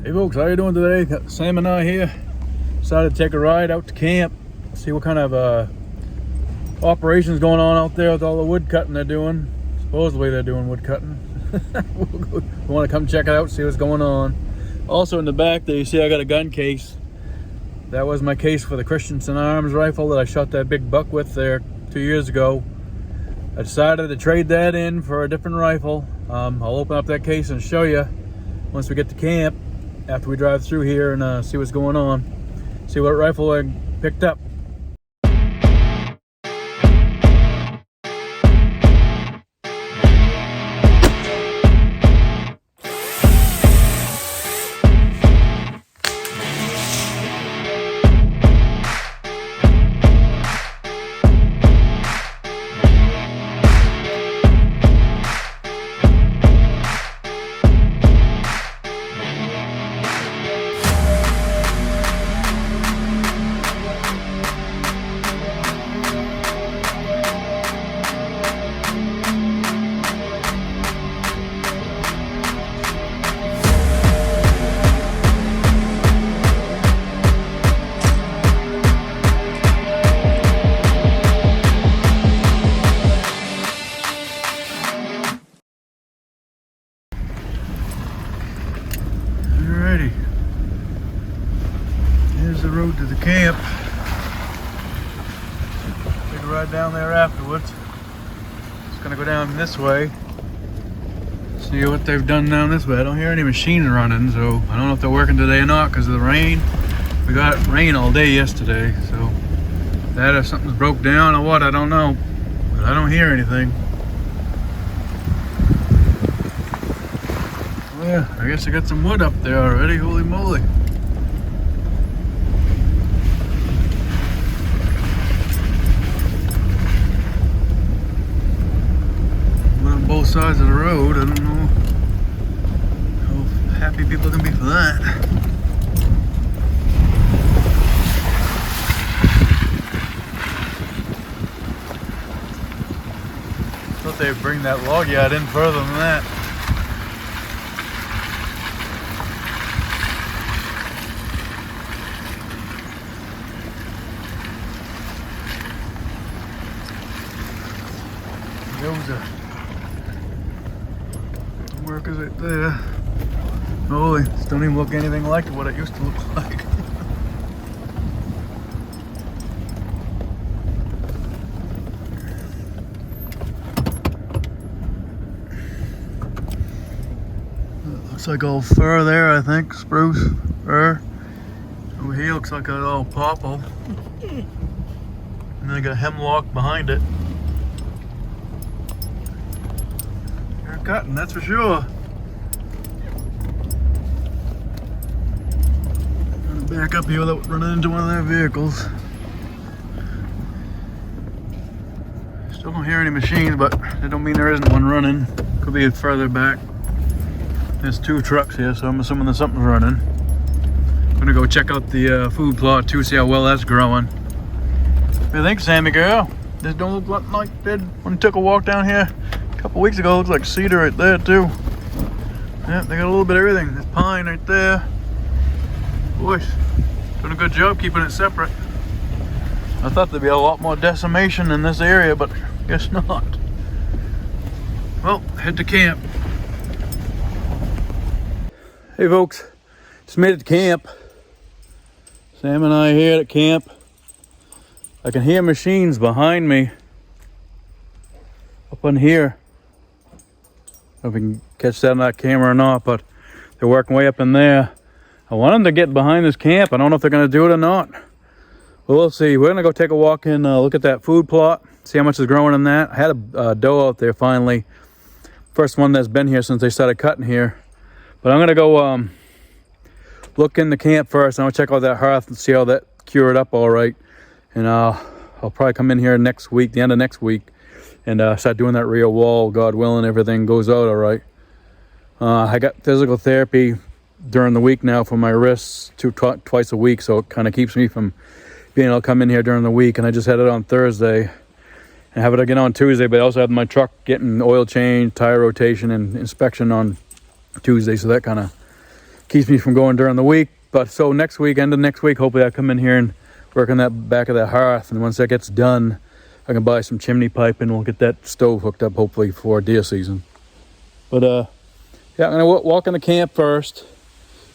Hey folks, how you doing today? Got Sam and I here. Decided to take a ride out to camp, see what kind of operations going on out there with all the wood cutting they're doing. Supposedly they're doing wood cutting. We want to come check it out, see what's going on. Also in the back there, you see I got a gun case. That was my case for the Christensen Arms rifle that I shot that big buck with there 2 years ago. I decided to trade that in for a different rifle. I'll open up that case and show you once we get to camp, after we drive through here and see what's going on. See what rifle I picked up. Alrighty, here's the road to the camp. Take a ride down there afterwards. Just gonna go down this way, see what they've done down this way. I don't hear any machines running, so I don't know if they're working today or not because of the rain. We got rain all day yesterday, so that if something's broke down or what, I don't know, but I don't hear anything. Yeah, I guess I got some wood up there already, holy moly. Wood on both sides of the road, I don't know how happy people can be for that. Thought they'd bring that log yard in further than that. Those are workers right there. Holy, this don't even look anything like what it used to look like. Looks like all fur there, I think. Spruce fir. Over here looks like it's all popple. And then I got hemlock behind it. Cutting, that's for sure. Gonna back up here without running into one of their vehicles. Still don't hear any machines, but that don't mean there isn't one running. Could be further back. There's two trucks here, so I'm assuming there's something running. I'm gonna go check out the food plot too, see how well that's growing. What do you think, Sammy girl? This don't look like it did when I took a walk down here a couple weeks ago. Looks like cedar right there too. Yeah, they got a little bit of everything. There's pine right there. Boy, doing a good job keeping it separate. I thought there'd be a lot more decimation in this area, but guess not. Well, head to camp. Hey folks, just made it to camp. Sam and I here at camp. I can hear machines behind me up on here. I don't know if we can catch that on that camera or not, but they're working way up in there. I want them to get behind this camp. I don't know if they're going to do it or not. Well, we'll see. We're going to go take a walk and look at that food plot, see how much is growing in that. I had a doe out there finally. First one that's been here since they started cutting here. But I'm going to go look in the camp first. I'm going to check out that hearth and see how that cured up all right. And I'll probably come in here next week, the end of next week, and start doing that rear wall, God willing, everything goes out all right. I got physical therapy during the week now for my wrists twice a week, so it kind of keeps me from being able to come in here during the week. And I just had it on Thursday and have it again on Tuesday, but I also have my truck getting oil change, tire rotation, and inspection on Tuesday, so that kind of keeps me from going during the week. But so next week, end of next week, hopefully I come in here and work on that back of that hearth. And once that gets done, I can buy some chimney pipe and we'll get that stove hooked up hopefully for deer season. But yeah, I'm gonna walk in the camp first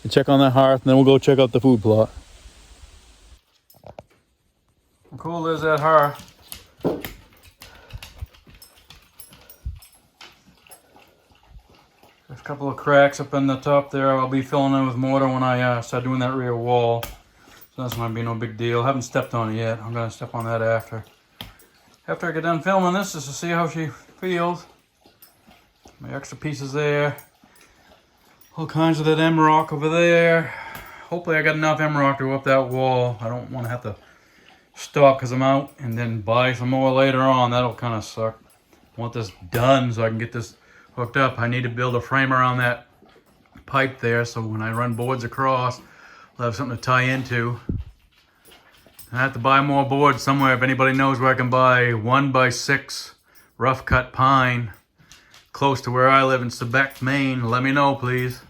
and check on that hearth, and then we'll go check out the food plot. How cool is that hearth? There's a couple of cracks up in the top there. I'll be filling in with mortar when I start doing that rear wall. So that's not gonna be no big deal. I haven't stepped on it yet. I'm gonna step on that after I get done filming this, just to see how she feels. My extra pieces there. All kinds of that M-rock over there. Hopefully I got enough M-rock to go up that wall. I don't want to have to stop because I'm out and then buy some more later on. That'll kind of suck. I want this done so I can get this hooked up. I need to build a frame around that pipe there so when I run boards across, I'll have something to tie into. I have to buy more boards somewhere. If anybody knows where I can buy 1x6 rough cut pine close to where I live in Quebec, Maine, let me know, please.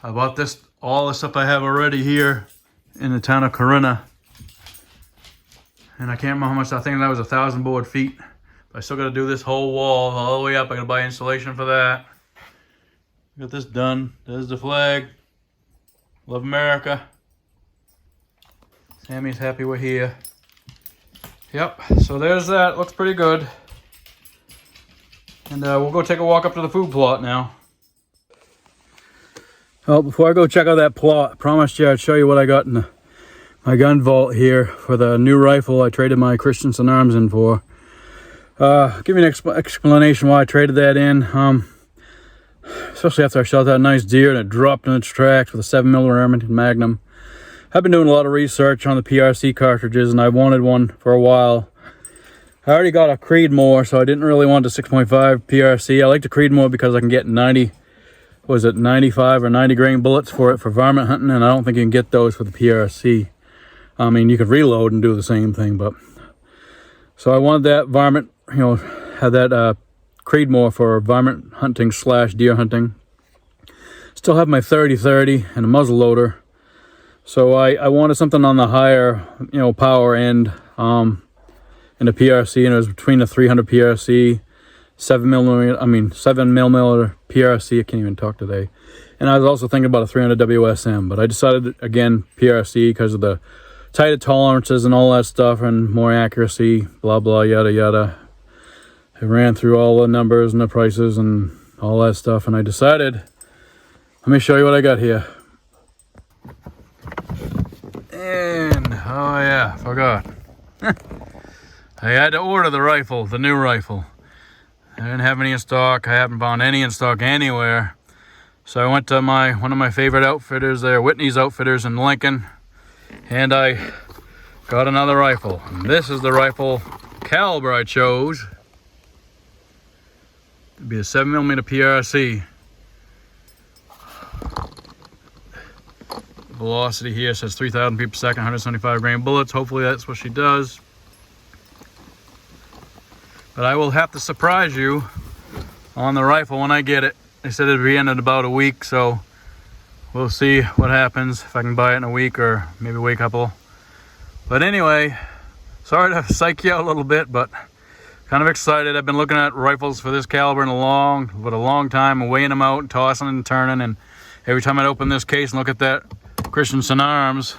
I bought this, all the stuff I have already here in the town of Corinna. And I can't remember how much, I think that was 1,000 board feet. But I still got to do this whole wall all the way up. I got to buy insulation for that. Got this done. There's the flag. Love America. Sammy's happy we're here. Yep, so there's that. Looks pretty good. And we'll go take a walk up to the food plot now. Well, before I go check out that plot, I promised you I'd show you what I got in my gun vault here for the new rifle I traded my Christensen arms in for. Give you an explanation why I traded that in. Especially after I shot that nice deer and it dropped in its tracks with a 7mm Remington Magnum. I've been doing a lot of research on the PRC cartridges and I wanted one for a while. I already got a Creedmoor, so I didn't really want the 6.5 PRC. I like the Creedmoor because I can get 95 or 90 grain bullets for it for varmint hunting, and I don't think you can get those for the PRC. I mean, you could reload and do the same thing, but... So I wanted that varmint, you know, have that Creedmoor for varmint hunting / deer hunting. Still have my 30-30 and a muzzle loader. So I wanted something on the higher, you know, power end. In the PRC, and it was between the 300 PRC, 7mm PRC. I can't even talk today. And I was also thinking about a 300 WSM, but I decided again PRC because of the tighter tolerances and all that stuff, and more accuracy. Blah blah yada yada. I ran through all the numbers and the prices and all that stuff, and I decided, let me show you what I got here. And oh yeah, forgot. I had to order the rifle, the new rifle. I didn't have any in stock. I haven't found any in stock anywhere. So I went to one of my favorite outfitters there, Whitney's Outfitters in Lincoln, and I got another rifle. And this is the rifle caliber I chose. It'd be a 7mm PRC. Velocity here says 3,000 feet per second, 175 grain bullets. Hopefully that's what she does. But I will have to surprise you on the rifle when I get it. They said it'd be in about a week, so we'll see what happens, if I can buy it in a week or maybe wait a couple. But anyway, sorry to psych you out a little bit, but kind of excited. I've been looking at rifles for this caliber in a long time, and weighing them out and tossing and turning, and every time I'd open this case and look at that Christensen arms,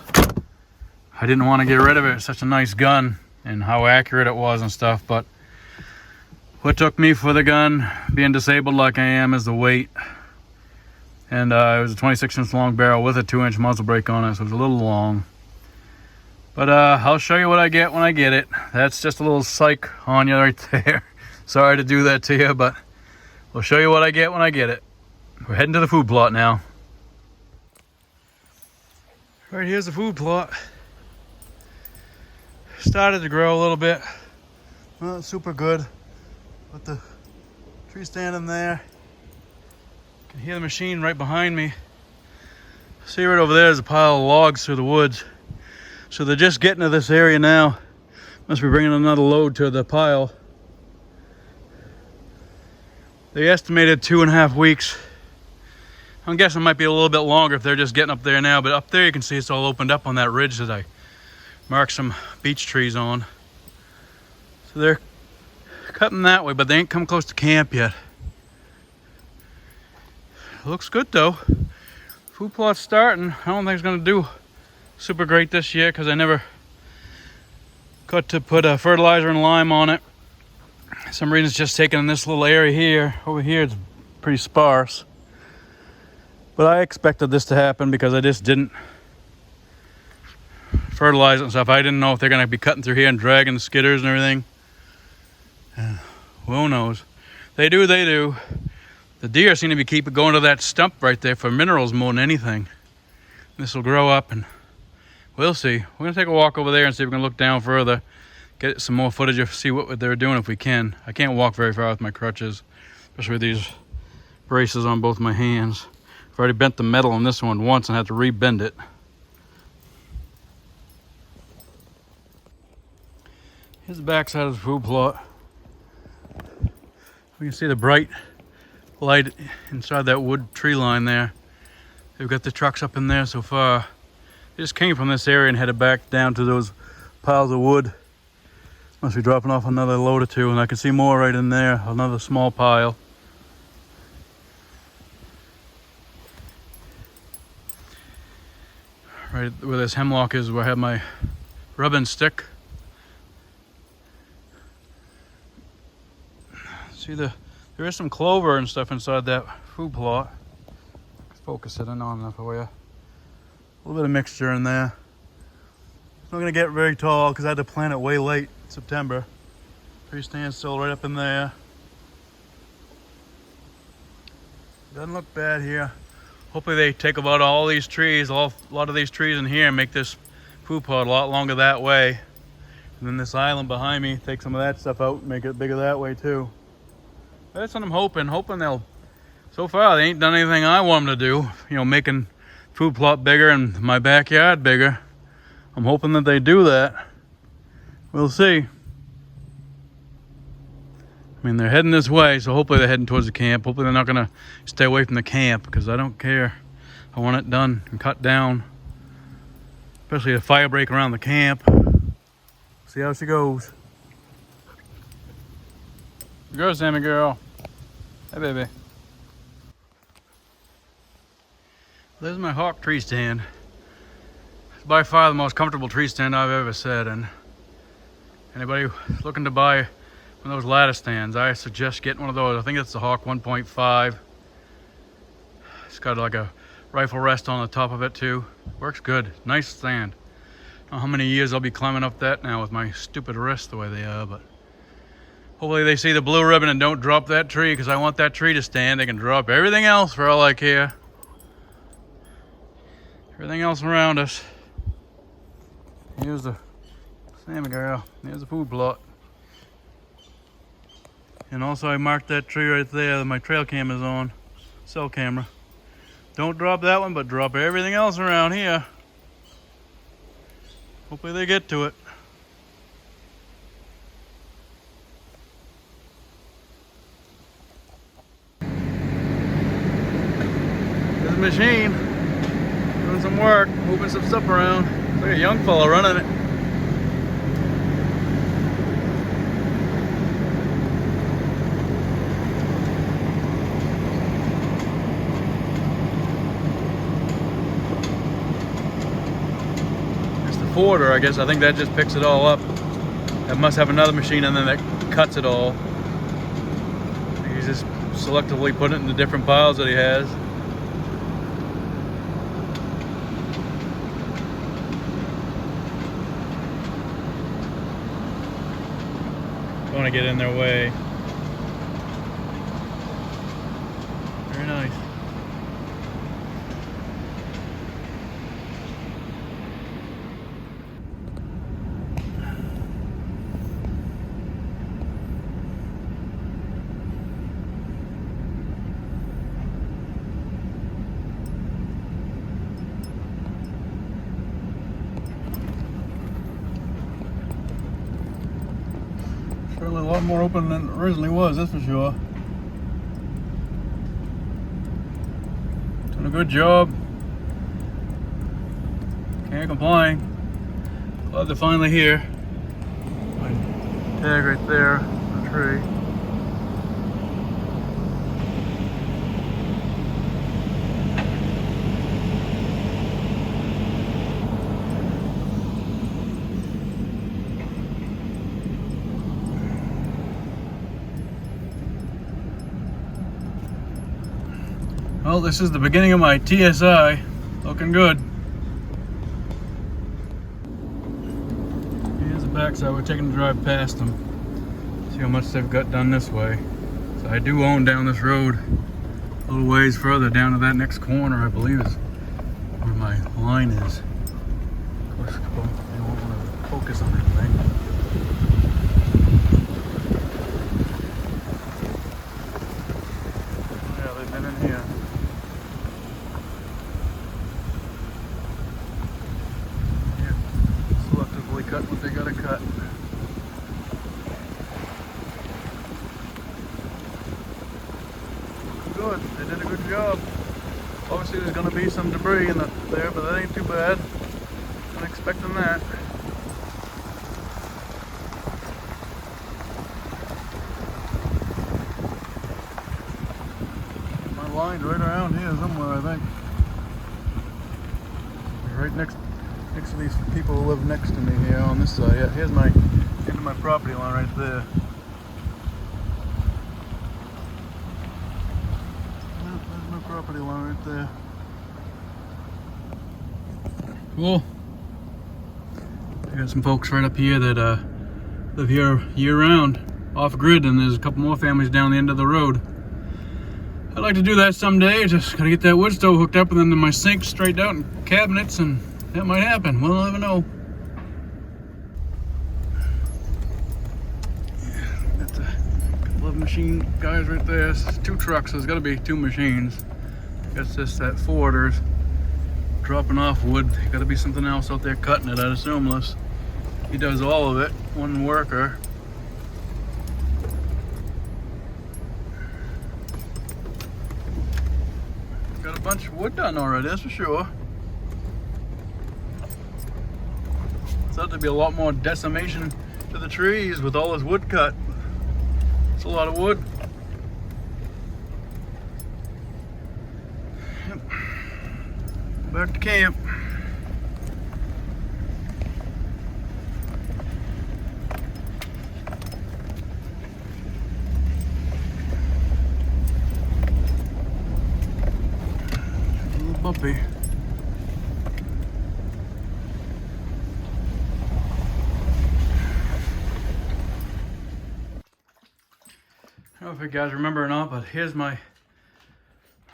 I didn't want to get rid of it. It's such a nice gun and how accurate it was and stuff, but what took me for the gun, being disabled like I am, is the weight. And it was a 26-inch long barrel with a 2-inch muzzle brake on it, so it was a little long. But I'll show you what I get when I get it. That's just a little psych on you right there. Sorry to do that to you, but we'll show you what I get when I get it. We're heading to the food plot now. Right here's the food plot. Started to grow a little bit. Not super good. With the tree standing there. You can hear the machine right behind me. See right over there is a pile of logs through the woods. So they're just getting to this area now. Must be bringing another load to the pile. They estimated 2.5 weeks. I'm guessing it might be a little bit longer if they're just getting up there now, but up there you can see it's all opened up on that ridge that I marked some beech trees on. So they're cutting that way, but they ain't come close to camp yet. It looks good though. Food plot's starting. I don't think it's gonna do super great this year because I never got to put fertilizer and lime on it. For some reason it's just taken in this little area here. Over here it's pretty sparse. But I expected this to happen because I just didn't fertilize it and stuff. I didn't know if they're gonna be cutting through here and dragging the skidders and everything. Well, who knows? They do. The deer seem to be keeping going to that stump right there for minerals more than anything. This will grow up and we'll see. We're gonna take a walk over there and see if we can look down further, get some more footage of see what they're doing if we can. I can't walk very far with my crutches, especially with these braces on both my hands. I've already bent the metal on this one once and had to re-bend it. Here's the back side of the food plot. We can see the bright light inside that wood tree line there. They've got the trucks up in there so far. They just came from this area and headed back down to those piles of wood. Must be dropping off another load or two, and I can see more right in there, another small pile. Right where this hemlock is where I have my rubbing stick. See there is some clover and stuff inside that food plot. Focus it in on enough for you. A little bit of mixture in there. It's not gonna get very tall because I had to plant it way late September. Tree stands still right up in there. Doesn't look bad here. Hopefully they take about all these trees, a lot of these trees in here and make this food plot a lot longer that way. And then this island behind me, take some of that stuff out and make it bigger that way too. That's what I'm hoping they'll, so far they ain't done anything I want them to do, you know, making food plot bigger and my backyard bigger. I'm hoping that they do that. We'll see. I mean, they're heading this way, so hopefully they're heading towards the camp. Hopefully they're not gonna stay away from the camp because I don't care. I want it done and cut down, especially a fire break around the camp. See how she goes. Go, Sammy girl. Hey, baby. There's my hawk tree stand. It's by far the most comfortable tree stand I've ever sat in. Anybody looking to buy one of those lattice stands, I suggest getting one of those. I think it's the Hawk 1.5. It's got like a rifle rest on the top of it too. Works good. Nice stand. I don't know how many years I'll be climbing up that now with my stupid wrists the way they are, but hopefully they see the blue ribbon and don't drop that tree because I want that tree to stand. They can drop everything else for all I care. Everything else around us. Here's the salmon girl. Here's the food plot. And also I marked that tree right there that my trail cam is on. Cell camera. Don't drop that one, but drop everything else around here. Hopefully they get to it. Machine doing some work, moving some stuff around. It's like a young fella running it. It's the forwarder, I guess. I think that just picks it all up. That must have another machine and then that cuts it all. He's just selectively putting it in the different piles that he has. Don't want to get in their way. Very nice. Certainly a lot more open than it originally was, that's for sure. Turn a good job. Can't complain. Glad they're finally here. My tag right there on the tree. Well, this is the beginning of my TSI. Looking good. Here's the backside. We're taking a drive past them. See how much they've got done this way. So I do own down this road a little ways further down to that next corner, I believe is where my line is. Of course, I don't want to focus on anything. Yeah, they've been in here. Cut what they gotta cut. Good, they did a good job. Obviously there's gonna be some debris in there, but that ain't too bad. I'm expecting that. My line's right around here somewhere, I think. Right next to these people who live next to me here on this side. Yeah, here's my property line right there. There's my property line right there. Cool. I got some folks right up here that live here year-round, off-grid, and there's a couple more families down the end of the road. I'd like to do that someday. Just gotta get that wood stove hooked up and then my sink straightened out and cabinets, and that might happen. We'll never know. Yeah, got a couple of machine guys right there. It's 2 trucks, so there's got to be 2 machines. That's just that forwarder's dropping off wood. Got to be something else out there cutting it, I'd assume, unless he does all of it. One worker. Got a bunch of wood done already, that's for sure. Thought there'd be a lot more decimation to the trees with all this wood cut. It's a lot of wood. Yep. Back to camp. A little bumpy. I don't know if you guys remember or not, but here's my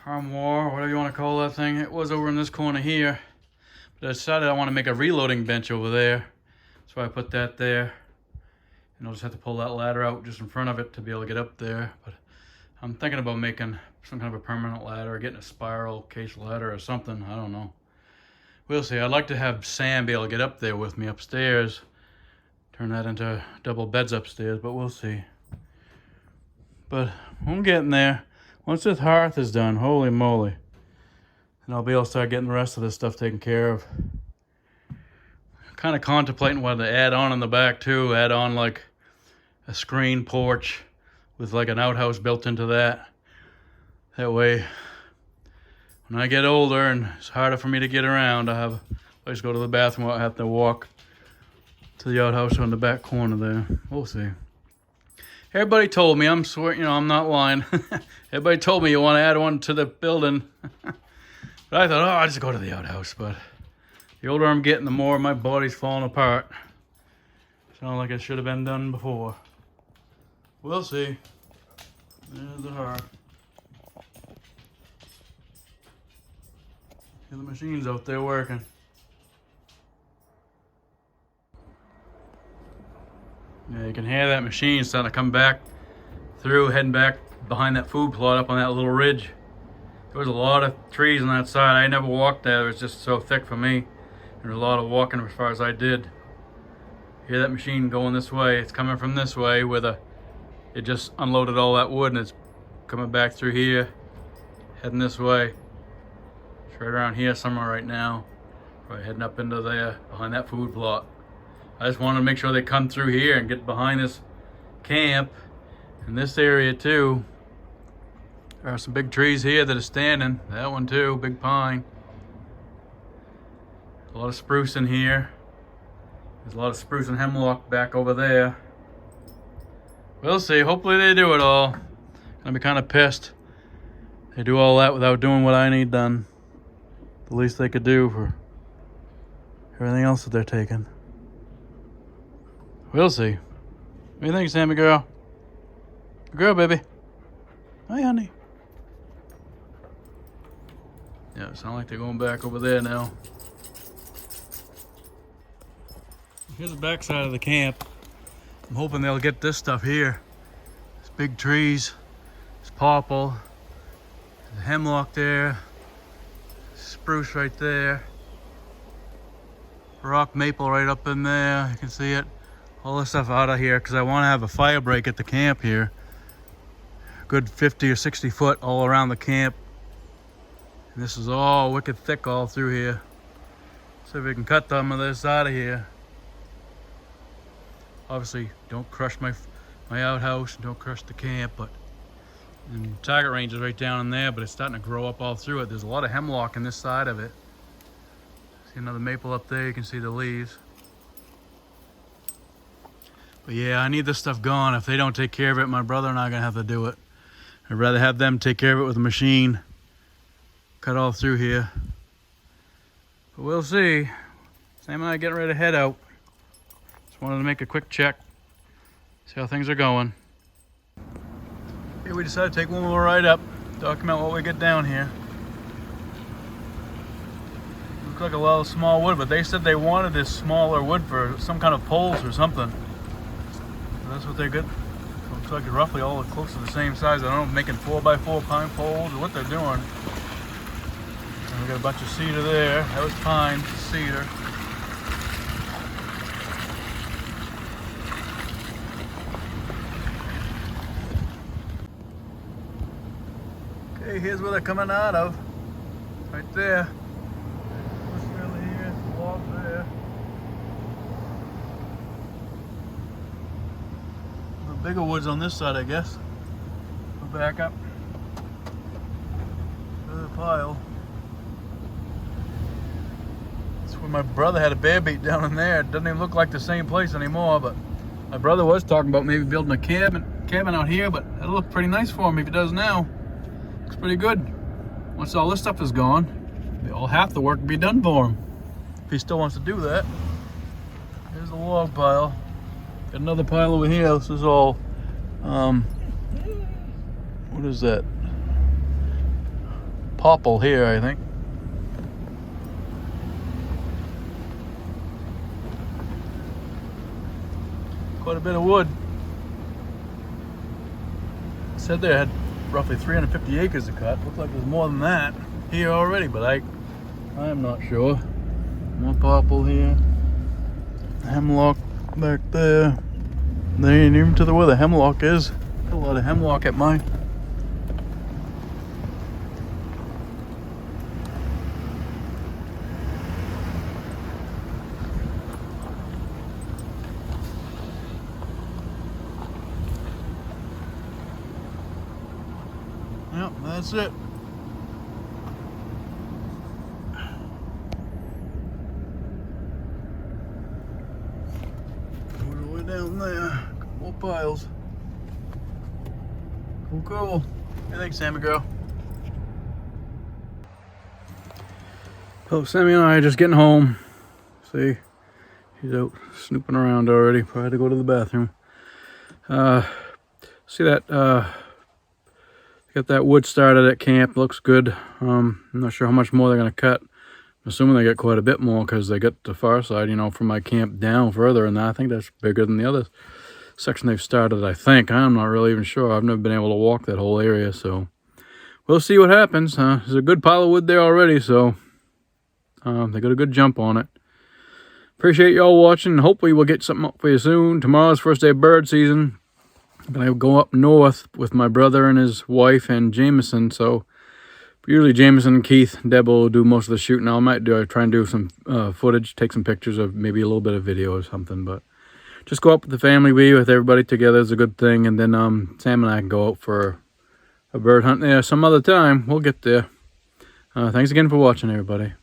armoire, whatever you want to call that thing. It was over in this corner here, but I decided I want to make a reloading bench over there, so I put that there, and I'll just have to pull that ladder out just in front of it to be able to get up there. But I'm thinking about making some kind of a permanent ladder, getting a spiral case ladder or something. I don't know. We'll see. I'd like to have Sam be able to get up there with me upstairs, turn that into double beds upstairs, but we'll see. But I'm getting there. Once this hearth is done, holy moly, and I'll be able to start getting the rest of this stuff taken care of. Kind of contemplating what to add on in the back too. Add on like a screen porch with like an outhouse built into that. That way, when I get older and it's harder for me to get around, I have a place to go to the bathroom. I have to walk to the outhouse on the back corner there. We'll see. Everybody told me, I'm swearing, I'm not lying. Everybody told me you want to add one to the building. But I thought, I'll just go to the outhouse. But the older I'm getting, the more my body's falling apart. Sounds like it should have been done before. We'll see. There's the hearth. The machine's out there working. Yeah, you can hear that machine starting to come back through, heading back behind that food plot up on that little ridge. There was a lot of trees on that side. I never walked there. It was just so thick for me. There was a lot of walking as far as I did. Hear that machine going this way. It's coming from this way where it just unloaded all that wood, and it's coming back through here, heading this way. It's right around here somewhere right now. Probably heading up into there, behind that food plot. I just wanted to make sure they come through here and get behind this camp. In this area too. There are some big trees here that are standing. That one too, big pine. A lot of spruce in here. There's a lot of spruce and hemlock back over there. We'll see. Hopefully they do it all. Gonna be kind of pissed. They do all that without doing what I need done. The least they could do for everything else that they're taking. We'll see. What do you think, Sammy girl? Good girl, baby. Hi, honey. Yeah, it sounds like they're going back over there now. Here's the back side of the camp. I'm hoping they'll get this stuff here. There's big trees. There's popple. There's a hemlock there. Spruce right there. Rock maple right up in there. You can see it. All this stuff out of here because I want to have a fire break at the camp here. Good 50 or 60 foot all around the camp. And this is all wicked thick all through here. See if we can cut some of this out of here. Obviously, don't crush my outhouse, don't crush the camp, but and target range is right down in there, but it's starting to grow up all through it. There's a lot of hemlock on this side of it. See another maple up there, you can see the leaves. But yeah, I need this stuff gone. If they don't take care of it, my brother and I are gonna have to do it. I'd rather have them take care of it with a machine. Cut all through here. But we'll see. Sam and I are getting ready to head out. Just wanted to make a quick check. See how things are going. Here we decided to take one more ride up. Document what we get down here. Looks like a lot of small wood, but they said they wanted this smaller wood for some kind of poles or something. So that's what they get. Looks like it's roughly all close to the same size. I don't know, making 4x4 pine poles or what they're doing. And we got a bunch of cedar there. That was pine, cedar. Okay, here's where they're coming out of. Right there. This really here, the log there. The bigger woods on this side, I guess. Go back up. Another pile. That's where my brother had a bear beat down in there. It doesn't even look like the same place anymore, but my brother was talking about maybe building a cabin out here, but it'll look pretty nice for him if he does now. Looks pretty good. Once all this stuff is gone, all half the work will be done for him. If he still wants to do that. Here's the log pile. Got another pile over here. This is all, what is that? Popple here, I think. Quite a bit of wood. It said they had roughly 350 acres to cut. Looks like there's more than that here already, but I am not sure. More popple here. Hemlock back there. They ain't even to the where the hemlock is. Got a lot of hemlock at mine. Yep, that's it. All the way down there. Couple more piles. Cool, cool. What do you think, Sammy girl? So Sammy and I are just getting home. See, he's out snooping around already. Probably had to go to the bathroom. See that? Got that wood started at camp. Looks good. I'm not sure how much more they're gonna cut. I'm assuming they get quite a bit more because they get the far side, you know, from my camp down further, and I think that's bigger than the other section they've started. I think. I'm not really even sure. I've never been able to walk that whole area, so we'll see what happens. There's a good pile of wood there already, so they got a good jump on it. Appreciate y'all watching. Hopefully we'll get something up for you soon. Tomorrow's first day of bird season. I'm gonna go up north with my brother and his wife and Jameson, so Usually Jameson, Keith, Deb will do most of the shooting. I might try and do some footage, take some pictures of maybe a little bit of video or something. But just go up with the family, be with everybody together is a good thing. And then Sam and I can go out for a bird hunt there some other time. We'll get there. Thanks again for watching, everybody.